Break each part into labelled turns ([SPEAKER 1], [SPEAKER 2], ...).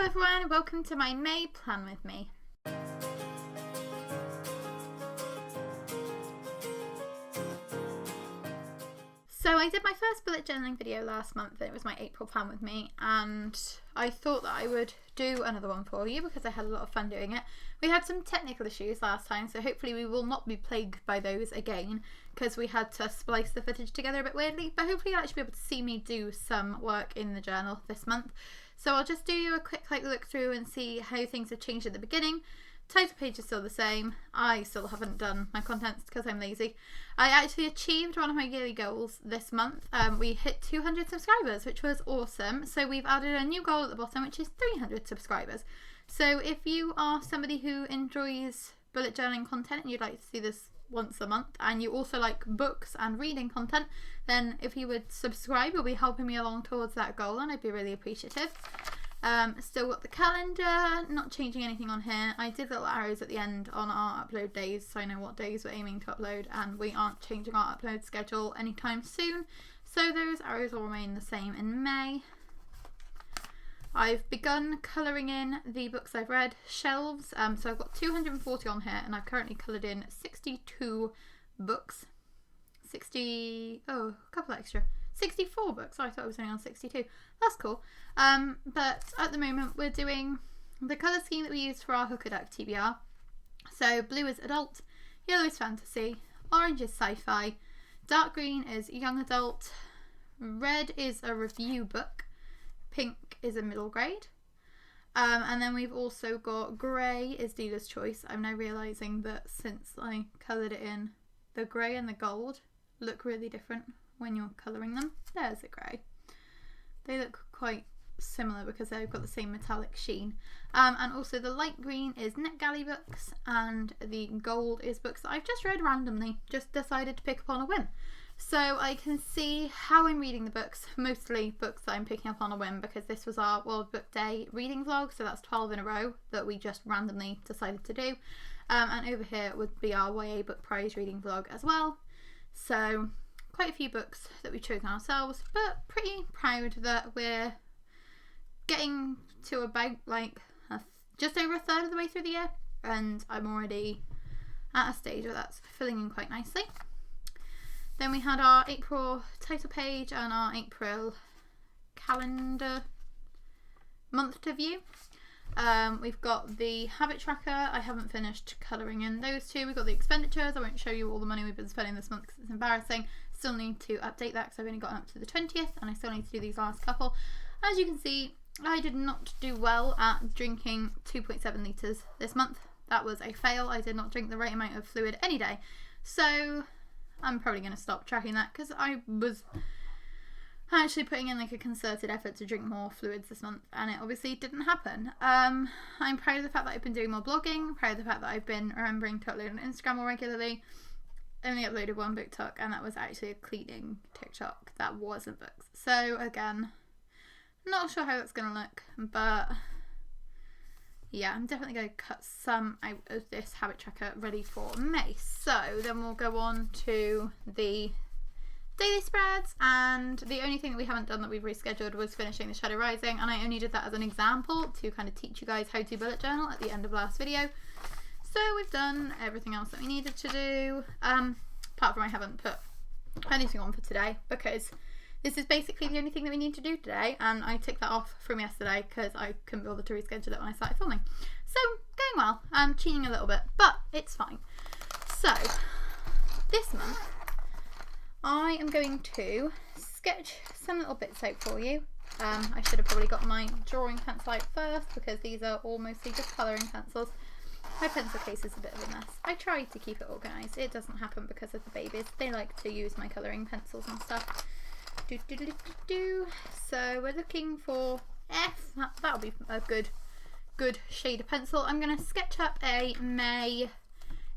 [SPEAKER 1] everyone, welcome to my May plan with me. So I did my first bullet journaling video last month, and it was my April plan with me, and I thought that I would do another one for you because I had a lot of fun doing it. We had some technical issues last time, so hopefully we will not be plagued by those again because we had to splice the footage together a bit weirdly, but hopefully you'll actually be able to see me do some work in the journal this month. So I'll just do you a quick look through and see how things have changed at the beginning. Title page is still the same. I still haven't done my contents because I'm lazy. I actually achieved one of my yearly goals this month. We hit 200 subscribers, which was awesome. So we've added a new goal at the bottom, which is 300 subscribers. So if you are somebody who enjoys bullet journaling content and you'd like to see this once a month, and you also like books and reading content, then if you would subscribe, you'll be helping me along towards that goal, and I'd be really appreciative. Still got the calendar, not changing anything on here. I did little arrows at the end on our upload days so I know what days we're aiming to upload, and we aren't changing our upload schedule anytime soon, so those arrows will remain the same in May. I've begun colouring in the books I've read shelves, so I've got 240 on here, and I've currently coloured in 62 books. A couple extra. 64 books. Oh, I thought I was only on 62. That's cool. But at the moment we're doing the colour scheme that we used for our Hooker Duck TBR. So blue is adult, yellow is fantasy, orange is sci-fi, dark green is young adult, red is a review book, pink is a middle grade, and then we've also got grey is dealer's choice. I'm now realising that since I coloured it in, the grey and the gold look really different when you're colouring them. There's the grey. They look quite similar because they've got the same metallic sheen. And also the light green is NetGalley books, and the gold is books that I've just read randomly, just decided to pick up on a whim. So I can see how I'm reading the books, mostly books that I'm picking up on a whim because this was our World Book Day reading vlog, so that's 12 in a row that we just randomly decided to do. And over here would be our YA Book Prize reading vlog as well. So quite a few books that we've chosen ourselves, but pretty proud that we're getting to about just over a third of the way through the year, and I'm already at a stage where that's filling in quite nicely. Then we had our April title page and our April calendar month to view. We've got the habit tracker. I haven't finished colouring in those two. We've got the expenditures. I won't show you all the money we've been spending this month because it's embarrassing. Still need to update that because I've only gotten up to the 20th and I still need to do these last couple. As you can see, I did not do well at drinking 2.7 litres this month. That was a fail. I did not drink the right amount of fluid any day. So I'm probably going to stop tracking that because I was actually putting in like a concerted effort to drink more fluids this month, and it obviously didn't happen. I'm proud of the fact that I've been doing more blogging, proud of the fact that I've been remembering to upload on Instagram more regularly. Only uploaded one BookTok, and that was actually a cleaning TikTok. That wasn't books. So again, not sure how that's going to look, but yeah, I'm definitely going to cut some out of this habit tracker ready for May. So then we'll go on to the daily spreads, and the only thing that we haven't done that we've rescheduled was finishing the Shadow Rising, and I only did that as an example to kind of teach you guys how to bullet journal at the end of last video. So we've done everything else that we needed to do, apart from I haven't put anything on for today because this is basically the only thing that we need to do today, and I took that off from yesterday because I couldn't bother to reschedule it when I started filming. So going well. I'm cheating a little bit, but it's fine. So this month I am going to sketch some little bits out for you. I should have probably got my drawing pencil out first because these are all mostly just colouring pencils. My pencil case is a bit of a mess. I try to keep it organised. It doesn't happen because of the babies. They like to use my colouring pencils and stuff. So we're looking for F. That'll be a good shade of pencil. I'm going to sketch up a May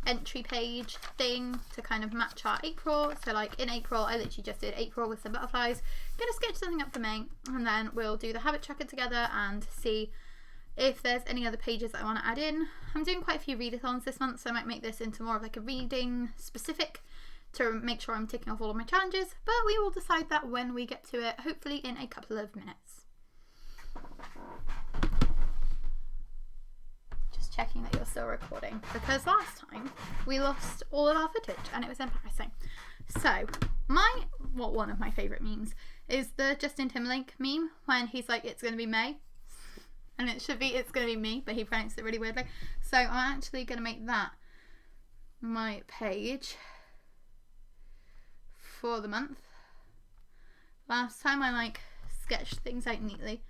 [SPEAKER 1] entry page thing to kind of match our April. So like in April I literally just did April with some butterflies. I'm going to sketch something up for May, and then we'll do the habit tracker together and see if there's any other pages that I want to add in. I'm doing quite a few readathons this month, so I might make this into more of like a reading specific to make sure I'm ticking off all of my challenges, but we will decide that when we get to it, hopefully in a couple of minutes. checking that you're still recording, because last time we lost all of our footage and it was embarrassing. So one of my favourite memes is the Justin Timberlake meme when he's like, it's going to be May, and it should be it's going to be me, but he pronounced it really weirdly. So I'm actually going to make that my page for the month. Last time I like sketched things out neatly,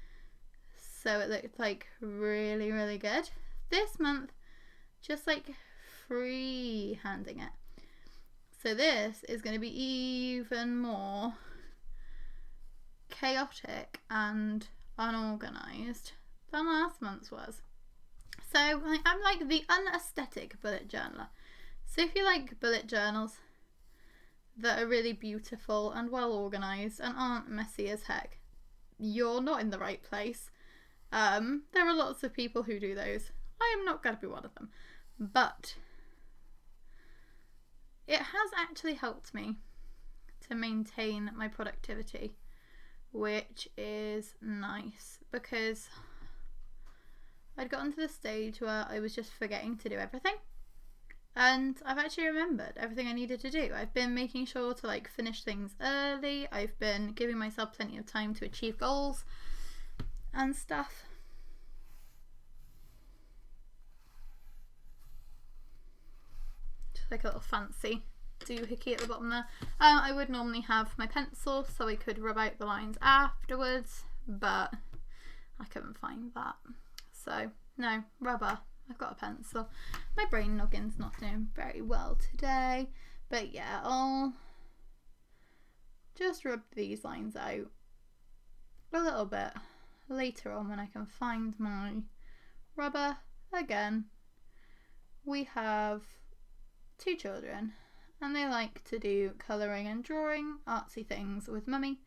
[SPEAKER 1] so it looked like really, really good. This month, just like free-handing it. So this is going to be even more chaotic and unorganised than last month's was. So I'm like the unaesthetic bullet journaler. So if you like bullet journals that are really beautiful and well organised and aren't messy as heck, you're not in the right place. There are lots of people who do those. I am not going to be one of them. But it has actually helped me to maintain my productivity, which is nice, because I'd gotten to the stage where I was just forgetting to do everything. And I've actually remembered everything I needed to do. I've been making sure to like finish things early. I've been giving myself plenty of time to achieve goals and stuff. Just like a little fancy doohickey at the bottom there. I would normally have my pencil so I could rub out the lines afterwards, but I couldn't find that. So no, rubber. I've got a pencil. My brain noggin's not doing very well today, but yeah, I'll just rub these lines out a little bit later on when I can find my rubber again. We have 2 children and they like to do colouring and drawing artsy things with mummy.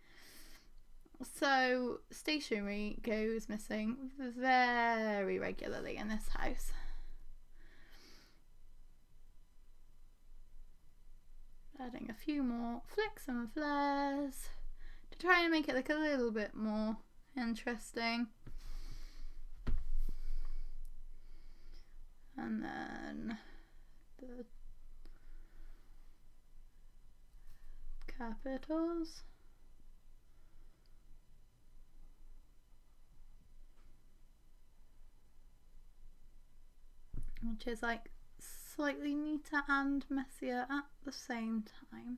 [SPEAKER 1] So stationery goes missing very regularly in this house. Adding a few more flicks and flares to try and make it look a little bit more interesting. And then the capitals. Which is like slightly neater and messier at the same time,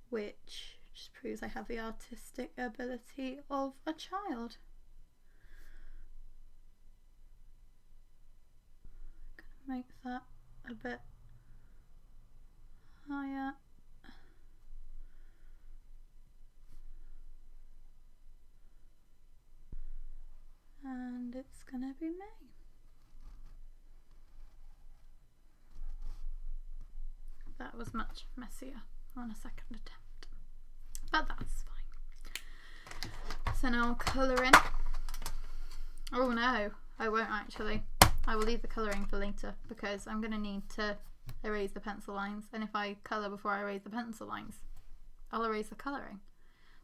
[SPEAKER 1] which just proves I have the artistic ability of a child. Gonna make that a bit higher. And it's gonna be May. That was much messier on a second attempt, but that's fine. So now colouring. Oh no, I won't actually. I will leave the colouring for later because I'm going to need to erase the pencil lines, and if I colour before I erase the pencil lines, I'll erase the colouring.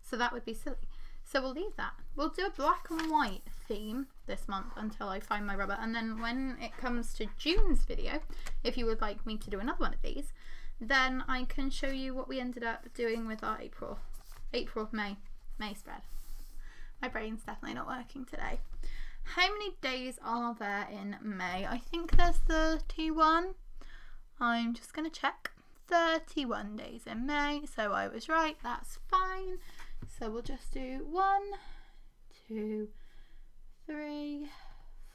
[SPEAKER 1] So that would be silly. So we'll leave that. We'll do a black and white theme this month until I find my rubber, and then when it comes to June's video, if you would like me to do another one of these, then I can show you what we ended up doing with our May spread. My brain's definitely not working today. How many days are there in May? I think there's 31. I'm just going to check. 31 days in May, so I was right, that's fine. So we'll just do 1, 2, 3,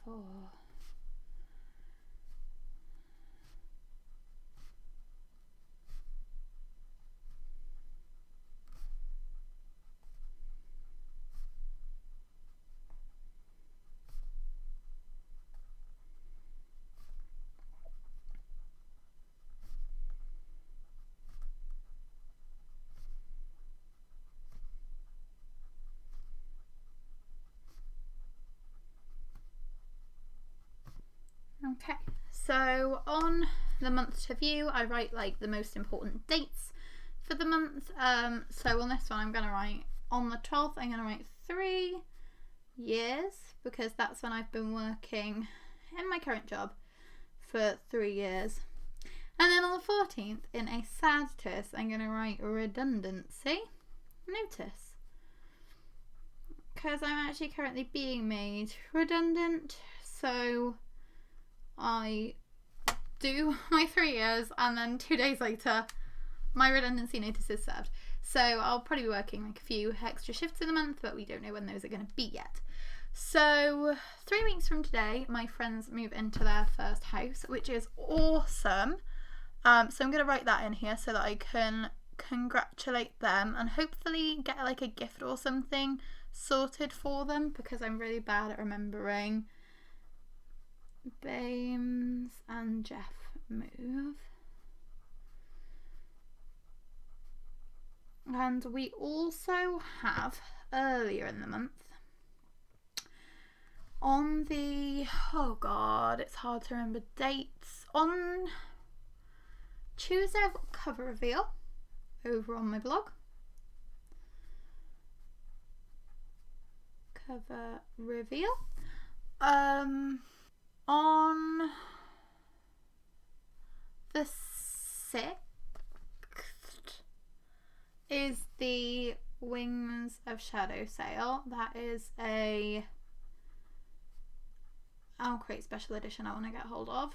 [SPEAKER 1] 4. Okay, so on the month to view, I write like the most important dates for the month. So on this one, I'm going to write on the 12th, I'm going to write 3 years, because that's when I've been working in my current job for 3 years. And then on the 14th, in a sad twist, I'm going to write redundancy notice. Because I'm actually currently being made redundant. So I do my 3 years and then 2 days later, my redundancy notice is served. So I'll probably be working like a few extra shifts in a month, but we don't know when those are going to be yet. So 3 weeks from today, my friends move into their first house, which is awesome. So I'm going to write that in here so that I can congratulate them and hopefully get like a gift or something sorted for them, because I'm really bad at remembering. Bames and Jeff move. And we also have, earlier in the month, on the, oh god, it's hard to remember dates, on Tuesday I've got cover reveal over on my blog. Cover reveal. On the 6th is the Wings of Shadow sale. That is a Create special edition I want to get hold of.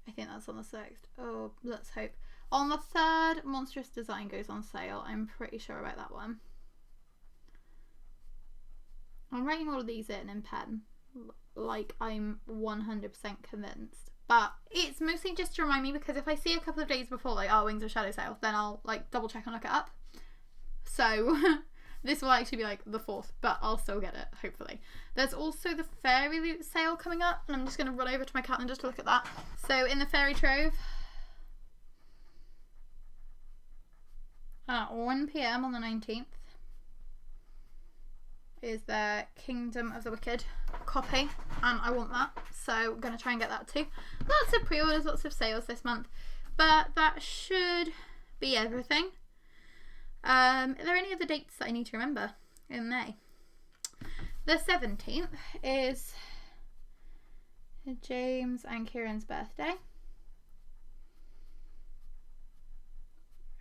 [SPEAKER 1] I think that's on the 6th. Oh, let's hope. On the 3rd, Monstrous Design goes on sale. I'm pretty sure about that one. I'm writing all of these in pen, like I'm 100% convinced. But it's mostly just to remind me, because if I see a couple of days before, like, oh, Wings of Shadow sale, then I'll like double check and look it up. So this will actually be like the 4th, but I'll still get it, hopefully. There's also the Fairy Loot sale coming up, and I'm just going to run over to my calendar to look at that. So in the Fairy Trove, at 1 PM on the 19th, is the Kingdom of the Wicked copy, and I want that, so I'm going to try and get that too. Lots of pre-orders, lots of sales this month, but that should be everything. Are there any other dates that I need to remember in May? The 17th is James and Kieran's birthday,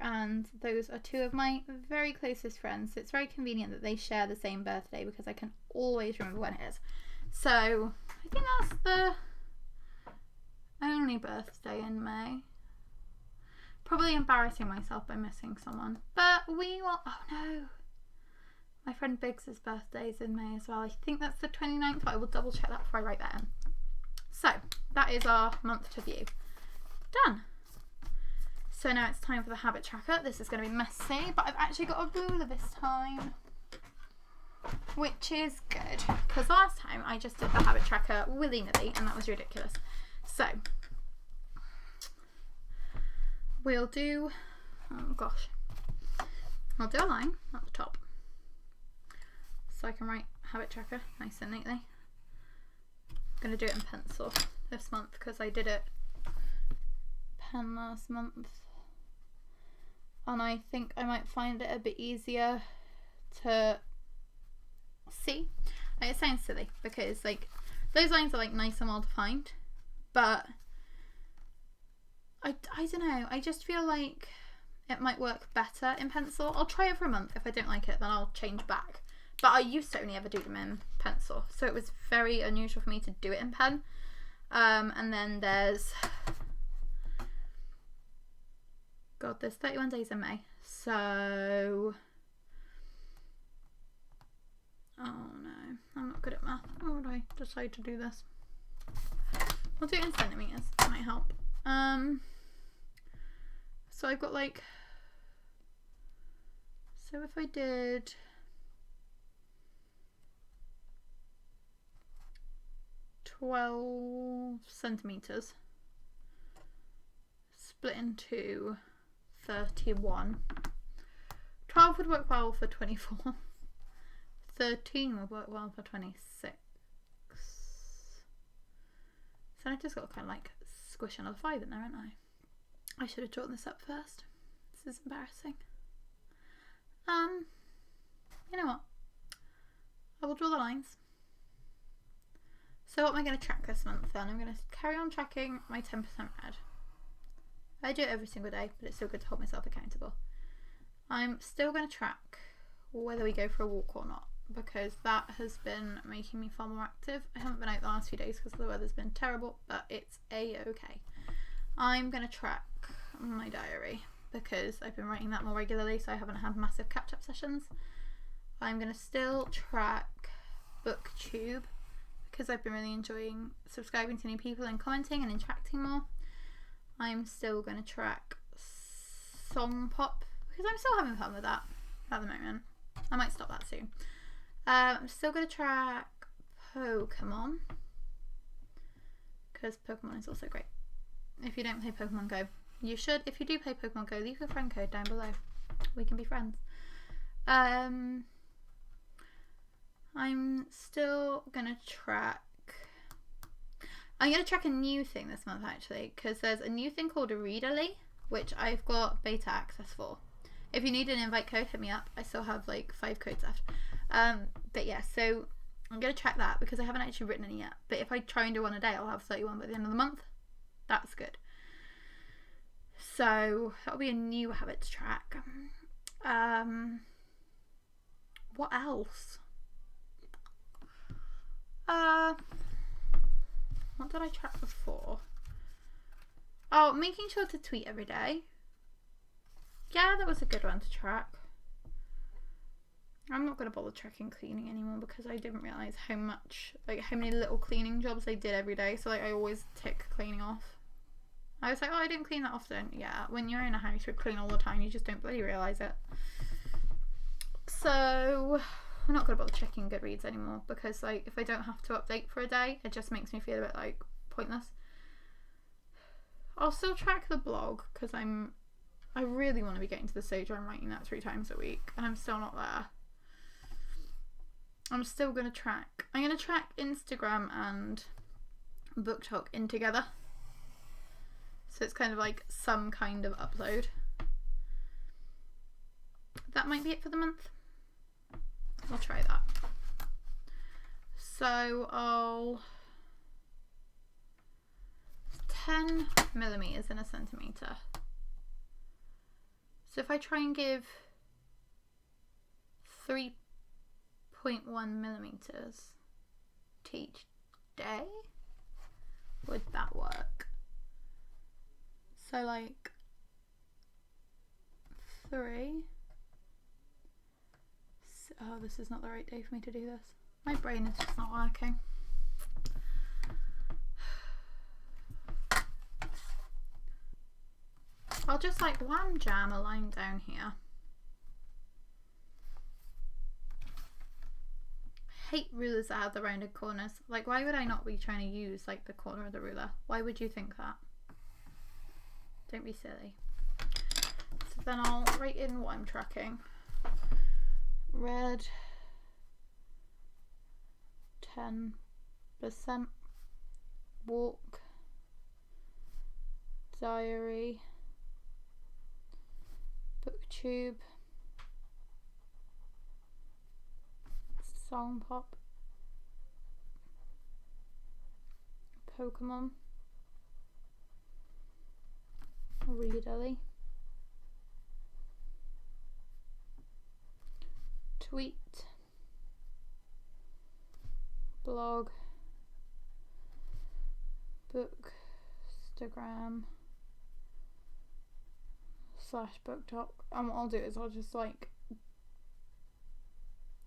[SPEAKER 1] and those are 2 of my very closest friends, so it's very convenient that they share the same birthday because I can always remember when it is. So I think that's the only birthday in May. Probably embarrassing myself by missing someone, but we will. Oh no, my friend Biggs's birthday is in May as well. I think that's the 29th, but I will double check that before I write that in. So that is our month to view done. So now it's time for the habit tracker. This is going to be messy, but I've actually got a ruler this time, which is good, because last time I just did the habit tracker willy-nilly and that was ridiculous. So we'll do, oh gosh, I'll do a line at the top so I can write habit tracker nice and neatly. I'm going to do it in pencil this month because I did it pen last month, and I think I might find it a bit easier to see. Like, it sounds silly because like those lines are like nice and well defined, but I don't know, I just feel like it might work better in pencil. I'll try it for a month. If I don't like it, then I'll change back. But I used to only ever do them in pencil, so it was very unusual for me to do it in pen. And then there's, God, there's 31 days in May, so, oh no, I'm not good at math. How would I decide to do this? I'll do it in centimetres, that might help. So I've got like, so if I did 12 centimetres split into 31, 12 would work well for 24, 13 would work well for 26. So I just got to kind of like squish another 5 in there, haven't I? I should have drawn this up first. This is embarrassing. You know what? I will draw the lines. So what am I going to track this month then? I'm going to carry on tracking my 10% red. I do it every single day, but it's still good to hold myself accountable. I'm still going to track whether we go for a walk or not, because that has been making me far more active. I haven't been out the last few days because the weather's been terrible, but it's a-okay. I'm going to track my diary because I've been writing that more regularly, so I haven't had massive catch-up sessions. I'm going to still track BookTube because I've been really enjoying subscribing to new people and commenting and interacting more. I'm still going to track Song Pop because I'm still having fun with that at the moment. I might stop that soon. I'm still going to track Pokemon because Pokemon is also great. If you don't play Pokemon Go, you should. If you do play Pokemon Go, leave your friend code down below. We can be friends. I'm still going to track... I'm going to track a new thing this month actually, because there's a new thing called Readerly, which I've got beta access for. If you need an invite code, hit me up. I still have like 5 codes left. But yeah, so I'm going to track that because I haven't actually written any yet. But if I try and do one a day, I'll have 31 by the end of the month. That's good. So that'll be a new habit to track. What else? What did I track before? Oh, making sure to tweet every day. Yeah, that was a good one to track. I'm not going to bother tracking cleaning anymore because I didn't realise how much, like how many little cleaning jobs I did every day. So like I always tick cleaning off. I was like, oh, I didn't clean that often. Yeah, when you're in a house, you clean all the time. You just don't bloody realise it. So I'm not going to bother checking Goodreads anymore because like if I don't have to update for a day, it just makes me feel a bit like pointless. I'll still track the blog because I really want to be getting to the stage where I'm writing that 3 times a week and I'm still not there. I'm still going to track. I'm going to track Instagram and Book Talk in together. So it's kind of like some kind of upload. That might be it for the month. I'll try that. So I'll 10 millimeters in a centimeter. So if I try and give 3.1 millimeters to each day, would that work? So like 3. Oh, this is not the right day for me to do this. My brain is just not working. I'll just like wham jam a line down here. Hate rulers that have the rounded corners. Like, why would I not be trying to use like the corner of the ruler? Why would you think that? Don't be silly. So then I'll write in what I'm tracking. Red 10%, walk, diary, BookTube, Song Pop, Pokemon, Readerly, tweet, blog, Bookstagram / BookTok, and what I'll do is I'll just like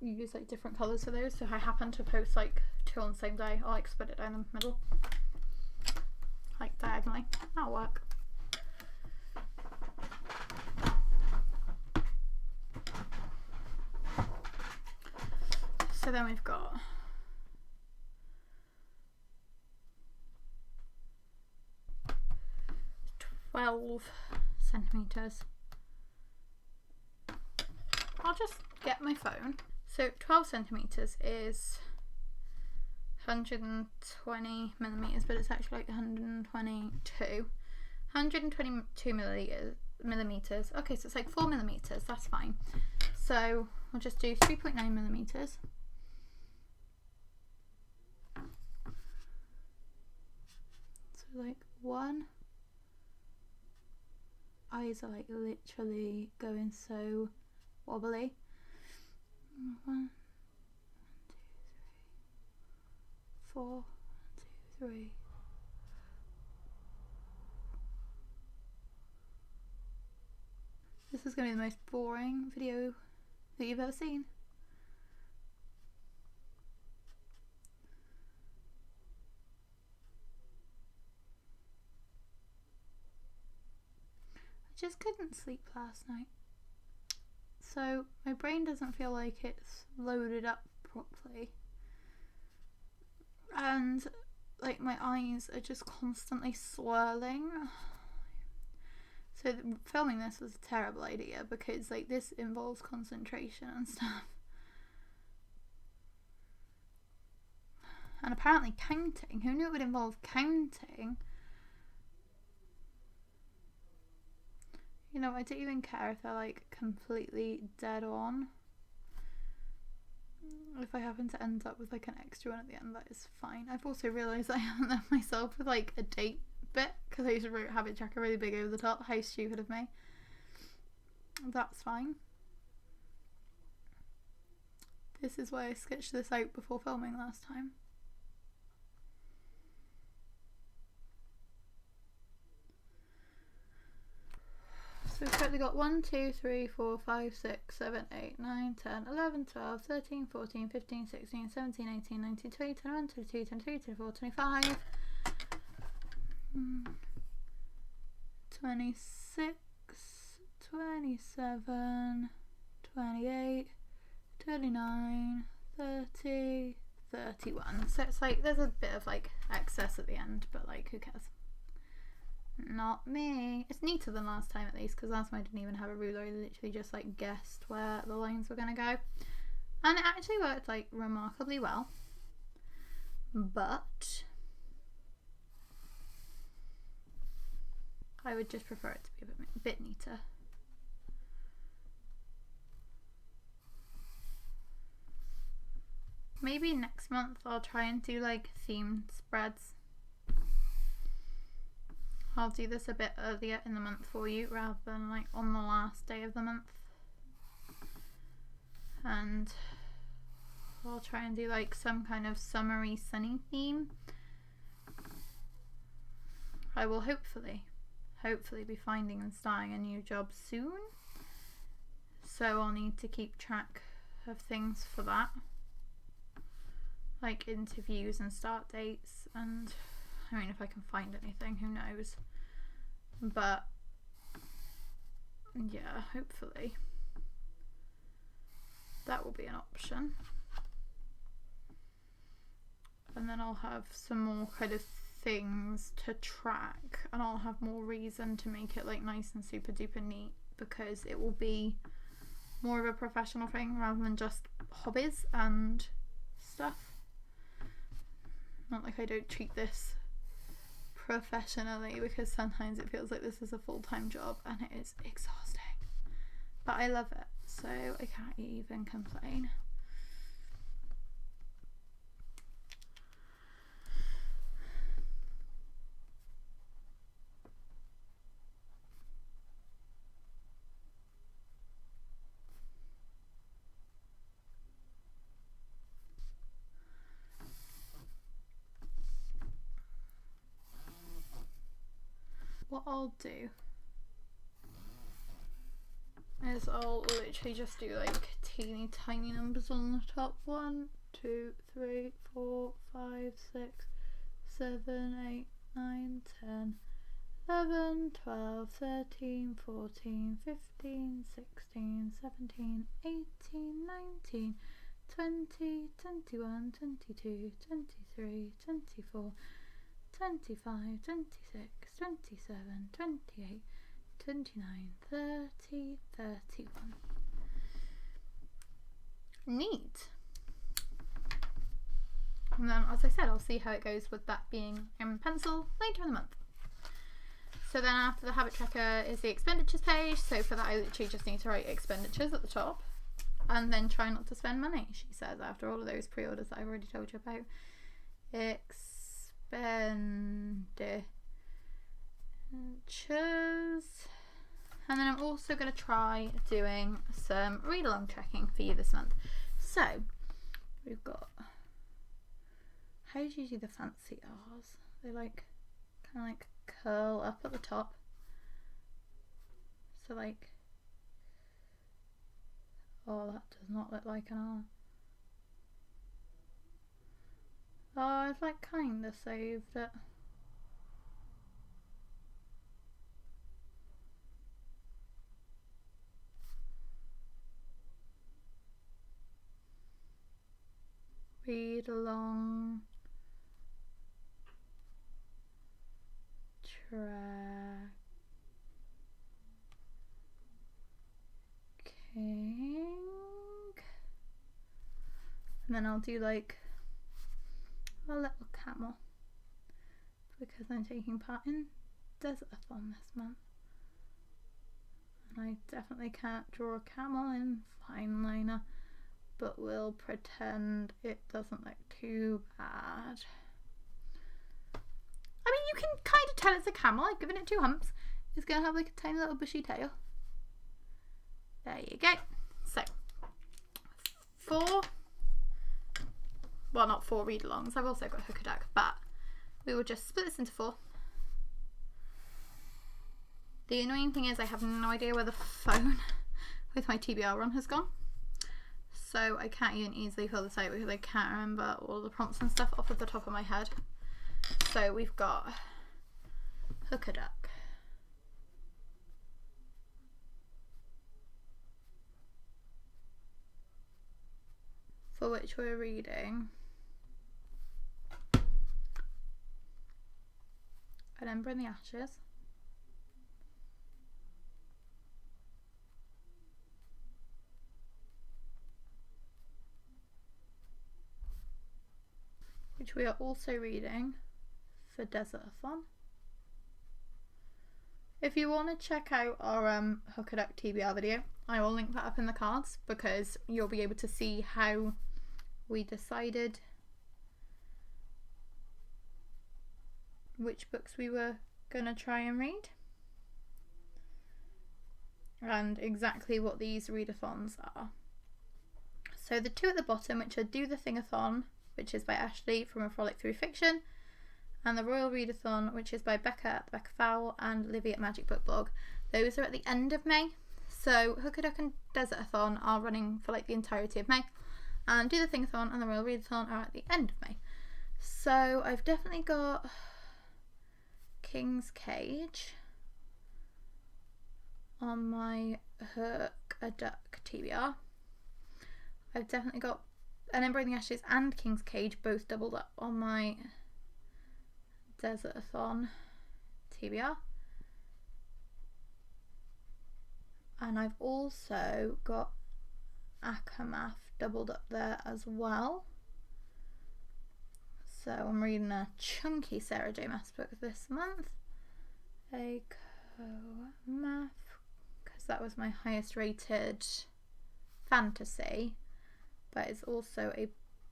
[SPEAKER 1] use like different colours for those. So if I happen to post like 2 on the same day, I'll like split it down the middle, like diagonally. That'll work. So then we've got 12 centimeters. I'll just get my phone. So 12 centimeters is 120 millimeters, but it's actually like 122. 122 millimeters. Okay, so it's like 4 millimeters. That's fine. So I'll just do 3.9 millimeters. one. Eyes are like literally going so wobbly. 1, 2, 3, 4, 1, 2, 3. This is going to be the most boring video that you've ever seen. I just couldn't sleep last night. So my brain doesn't feel like it's loaded up properly. And like my eyes are just constantly swirling. So filming this was a terrible idea because like this involves concentration and stuff. And apparently counting. Who knew it would involve counting? You know, I don't even care if they're like completely dead on. If I happen to end up with like an extra one at the end, that is fine. I've also realised I haven't left myself with like a date bit because I used to wrote habit tracker really big over the top. How stupid of me. That's fine. This is why I sketched this out before filming last time. So we've currently got 1, 2, 3, 4, 5, 6, 7, 8, 9, 10, 11, 12, 13, 14, 15, 16, 17, 18, 19, 20, 21, 22, 23, 24, 25, 26, 27, 28, 29, 30, 31. So it's like there's a bit of like excess at the end, but like who cares? Not me. It's neater than last time at least, because last time I didn't even have a ruler. I literally just like guessed where the lines were going to go, and it actually worked like remarkably well, but I would just prefer it to be a bit neater. Maybe next month I'll try and do like themed spreads. I'll do this a bit earlier in the month for you rather than like on the last day of the month. And I'll try and do like some kind of summery sunny theme. I will hopefully be finding and starting a new job soon. So I'll need to keep track of things for that. Like interviews and start dates, and I mean if I can find anything, who knows. But yeah, hopefully that will be an option. And then I'll have some more kind of things to track, and I'll have more reason to make it like nice and super duper neat, because it will be more of a professional thing rather than just hobbies and stuff. Not like I don't treat this professionally, because sometimes it feels like this is a full-time job and it is exhausting, but I love it, so I can't even complain. What I'll do is I'll literally just do like teeny tiny numbers on the top. 1, 2, 3, 4, 5, 6, 7, 8, 9, 10, 11, 12, 13, 14, 15, 16, 17, 18, 19, 20, 21, 22, 23, 24, 25, 26, 27, 28, 29, 30, 31. Neat. And then, as I said, I'll see how it goes with that being in pencil later in the month. So then after the habit tracker is the expenditures page. So for that I literally just need to write expenditures at the top and then try not to spend money, she says, after all of those pre-orders that I've already told you about. Expenditures. Expenditures. And then I'm also going to try doing some read-along tracking for you this month. So, we've got, how do you do the fancy R's? They like, kind of like curl up at the top. So like, oh, that does not look like an R. Oh, I've like kind of saved it. Read along tracking. And then I'll do like a little camel because I'm taking part in Desert-a-thon this month. And I definitely can't draw a camel in fine liner, but we'll pretend it doesn't look too bad. I mean, you can kind of tell it's a camel. I've given it 2 humps. It's going to have like a tiny little bushy tail. There you go. So, 4, well, not 4 read-alongs. I've also got hook a duck, but we will just split this into 4. The annoying thing is I have no idea where the phone with my TBR run has gone. So I can't even easily fill this out because I can't remember all the prompts and stuff off of the top of my head. So we've got hook a duck. For which we're reading An Ember in the Ashes, which we are also reading for Desert-a-thon. If you want to check out our hook a duck TBR video, I will link that up in the cards because you'll be able to see how we decided which books we were going to try and read and exactly what these readathons are. So the 2 at the bottom, which are Do the Thing-a-thon, which is by Ashley from A Frolic Through Fiction, and the Royal Readathon, which is by Becca at the Becca Fowl and Livy at Magic Book Blog. Those are at the end of May. So Hook a Duck and Desert-a-thon are running for like the entirety of May, and Do the Thing-a-thon and the Royal Readathon are at the end of May. So I've definitely got King's Cage on my Hook a Duck TBR. I've definitely got An Ember in the Ashes and King's Cage both doubled up on my Desert-a-thon TBR. And I've also got Akamath doubled up there as well. So I'm reading a chunky Sarah J. Maas book this month. Akamath, because that was my highest rated fantasy, but it's also a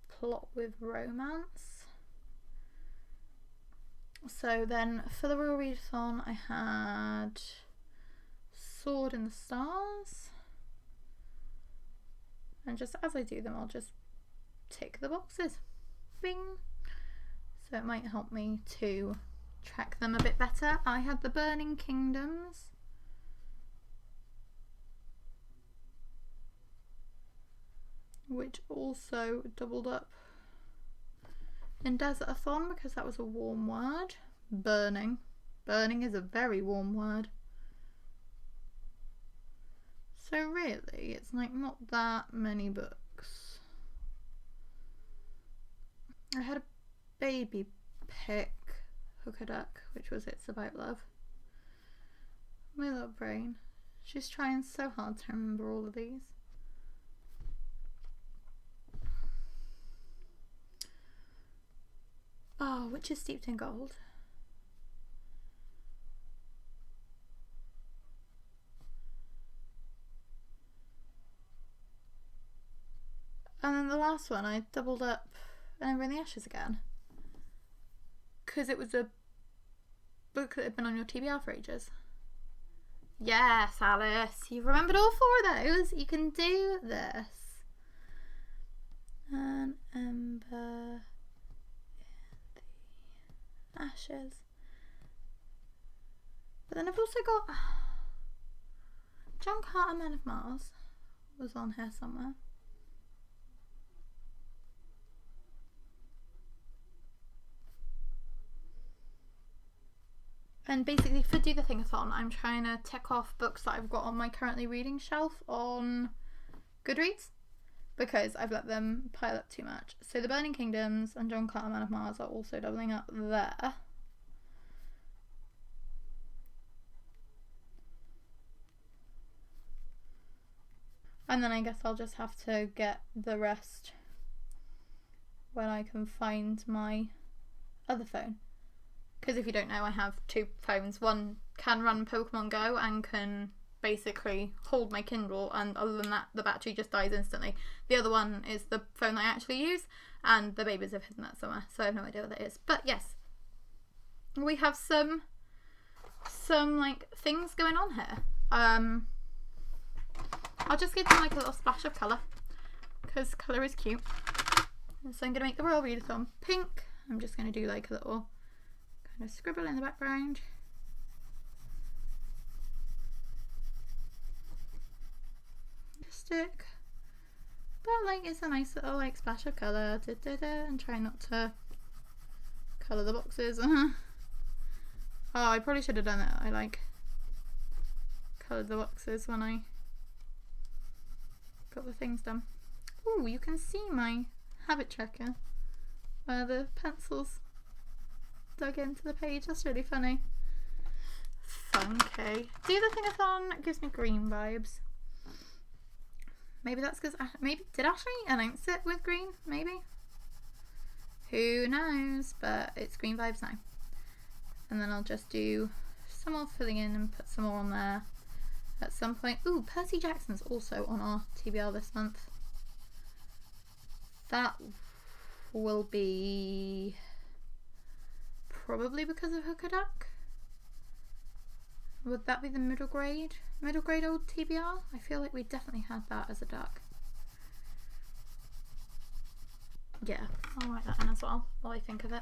[SPEAKER 1] plot with romance. So then for the Royal Readathon I had Sword in the Stars, and just as I do them I'll just tick the boxes. Bing! So it might help me to track them a bit better. I had the Burning Kingdoms, which also doubled up in Desert-a-thon because that was a warm word. Burning. Burning is a very warm word. So really, it's like not that many books. I had a baby pick Hook a Duck, which was It's About Love. My little brain. She's trying so hard to remember all of these. Oh, which is Steeped in Gold? And then the last one, I doubled up An Ember in the Ashes again. Because it was a book that had been on your TBR for ages. Yes, Alice, you've remembered all 4 of those. You can do this. An ember in the ashes. But then I've also got John Carter, Men of Mars was on here somewhere. And basically for Do the Thing-a-thon, I'm trying to tick off books that I've got on my currently reading shelf on Goodreads, because I've let them pile up too much. So The Burning Kingdoms and John Carter, Man of Mars are also doubling up there. And then I guess I'll just have to get the rest when I can find my other phone. Because if you don't know, I have 2 phones. One can run Pokemon Go and can basically hold my Kindle, and other than that the battery just dies instantly. The other one is the phone that I actually use, and the babies have hidden that somewhere, so I have no idea what that is. But yes, we have some like things going on here. I'll just give them like a little splash of colour, because colour is cute. And so I'm going to make the Royal Readathon pink. I'm just going to do like a little kind of scribble in the background. Stick. But like it's a nice little like splash of colour. And try not to colour the boxes. Oh, I probably should have done that. I like coloured the boxes when I got the things done. Oh, you can see my habit tracker where the pencils dug into the page. That's really funny. Funky. Do the Thing-a-thon gives me green vibes. Maybe that's because did Ashley announce it with green? Maybe. Who knows? But it's green vibes now. And then I'll just do some more filling in and put some more on there at some point. Ooh, Percy Jackson's also on our TBR this month. That will be probably because of Hook a Duck. Would that be the middle grade old TBR? I feel like we definitely had that as a duck. Yeah, I'll write that in as well while I think of it.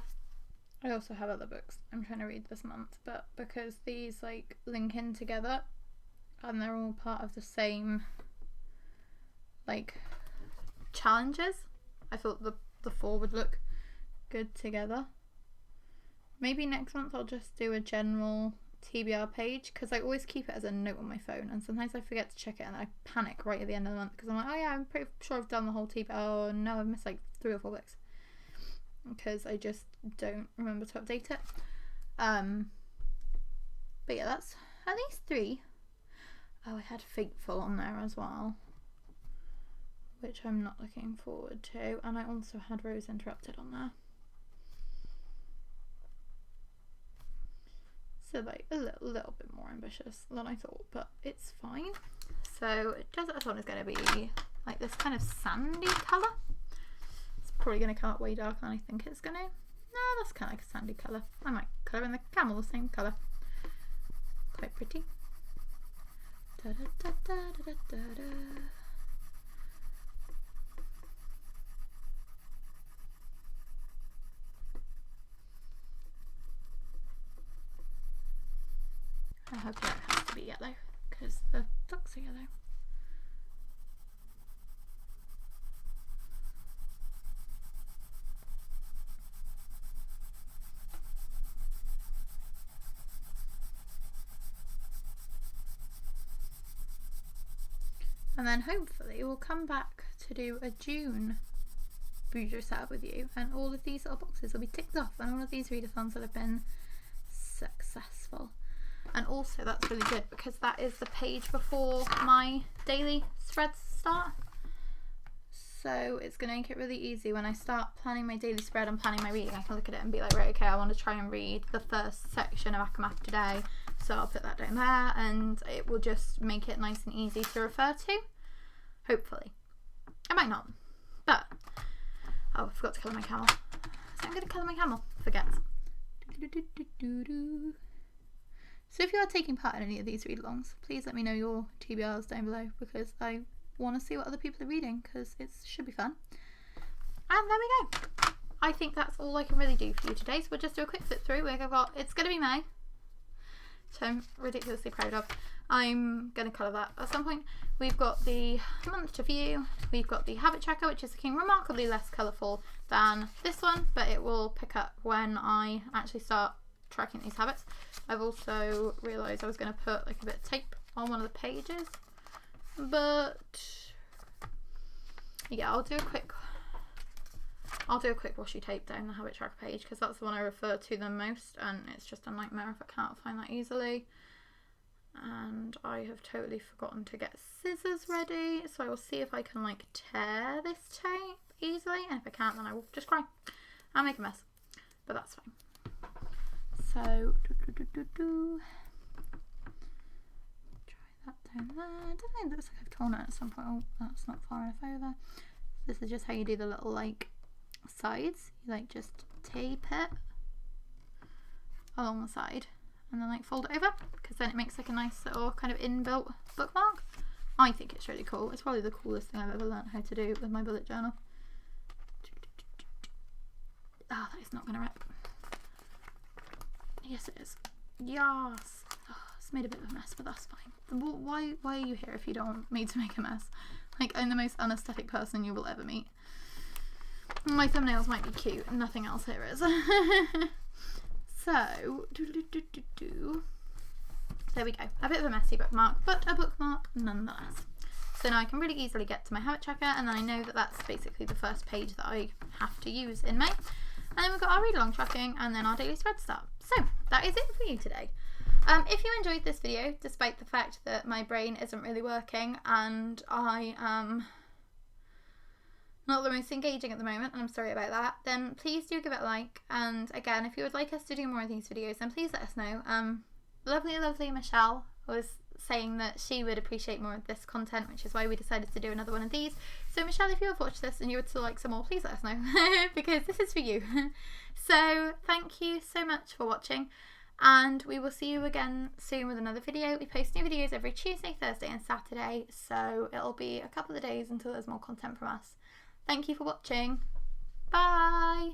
[SPEAKER 1] I also have other books I'm trying to read this month, but because these like link in together and they're all part of the same like challenges, I thought the 4 would look good together. Maybe next month I'll just do a general TBR page, because I always keep it as a note on my phone, and sometimes I forget to check it and I panic right at the end of the month because I'm like, oh yeah, I'm pretty sure I've done the whole TBR. Oh no, I've missed like 3 or 4 books because I just don't remember to update it. But yeah, that's at least 3. Oh, I had Fateful on there as well, which I'm not looking forward to, and I also had Rose Interrupted on there. So like a little bit more ambitious than I thought, but it's fine. So Desert-a-thon is going to be like this kind of sandy colour. It's probably going to come out way darker than I think it's going to. No, that's kind of like a sandy colour. I might colour in the camel the same colour. Quite pretty. Da, da, da, da, da, da, da. I hope it has to be yellow because the ducks are yellow. And then hopefully we'll come back to do a June Bujo setup with you, and all of these little boxes will be ticked off, and all of these readathons will have been successful. And also that's really good because that is the page before my daily spreads start. So it's going to make it really easy when I start planning my daily spread and planning my reading. I can look at it and be like, right, okay, I want to try and read the first section of Akamath today. So I'll put that down there and it will just make it nice and easy to refer to. Hopefully. I might not. But, oh, I forgot to colour my camel. So I'm going to colour my camel. Forget. So if you are taking part in any of these read-alongs, please let me know your TBRs down below, because I want to see what other people are reading, because it should be fun. And there we go. I think that's all I can really do for you today, so we'll just do a quick flip through. It's going to be May, so I'm ridiculously proud of. I'm going to colour that at some point. We've got the month to view, we've got the habit tracker, which is looking remarkably less colourful than this one, but it will pick up when I actually start tracking these habits. I've also realised I was going to put like a bit of tape on one of the pages, but yeah, I'll do a quick washi tape down the habit tracker page, because that's the one I refer to the most, and it's just a nightmare if I can't find that easily. And I have totally forgotten to get scissors ready, so I will see if I can like tear this tape easily, and if I can't, then I will just cry. I'll make a mess, but that's fine. So try that down there. I don't know, it looks like I've torn it at some point. Oh, that's not far enough over. This is just how you do the little like sides. You like just tape it along the side and then like fold it over, because then it makes like a nice little kind of inbuilt bookmark. I think it's really cool. It's probably the coolest thing I've ever learned how to do with my bullet journal. Oh, that is not going to rip. Yes, it is. Yes. Oh, it's made a bit of a mess, but that's fine. Why are you here if you don't want me to make a mess? Like, I'm the most unaesthetic person you will ever meet. My thumbnails might be cute, and nothing else here is. So, there we go. A bit of a messy bookmark, but a bookmark nonetheless. So now I can really easily get to my habit tracker, and then I know that that's basically the first page that I have to use in May. And then we've got our read-along tracking, and then our daily spread start. So that is it for you today. If you enjoyed this video, despite the fact that my brain isn't really working and I am not the most engaging at the moment, and I'm sorry about that, then please do give it a like. And again, if you would like us to do more of these videos, then please let us know. Lovely Michelle was saying that she would appreciate more of this content, which is why we decided to do another one of these. So Michelle, if you have watched this and you would still like some more, please let us know, because this is for you. So thank you so much for watching, and we will see you again soon with another video. We post new videos every Tuesday, Thursday and Saturday, so it'll be a couple of days until there's more content from us. Thank you for watching. Bye!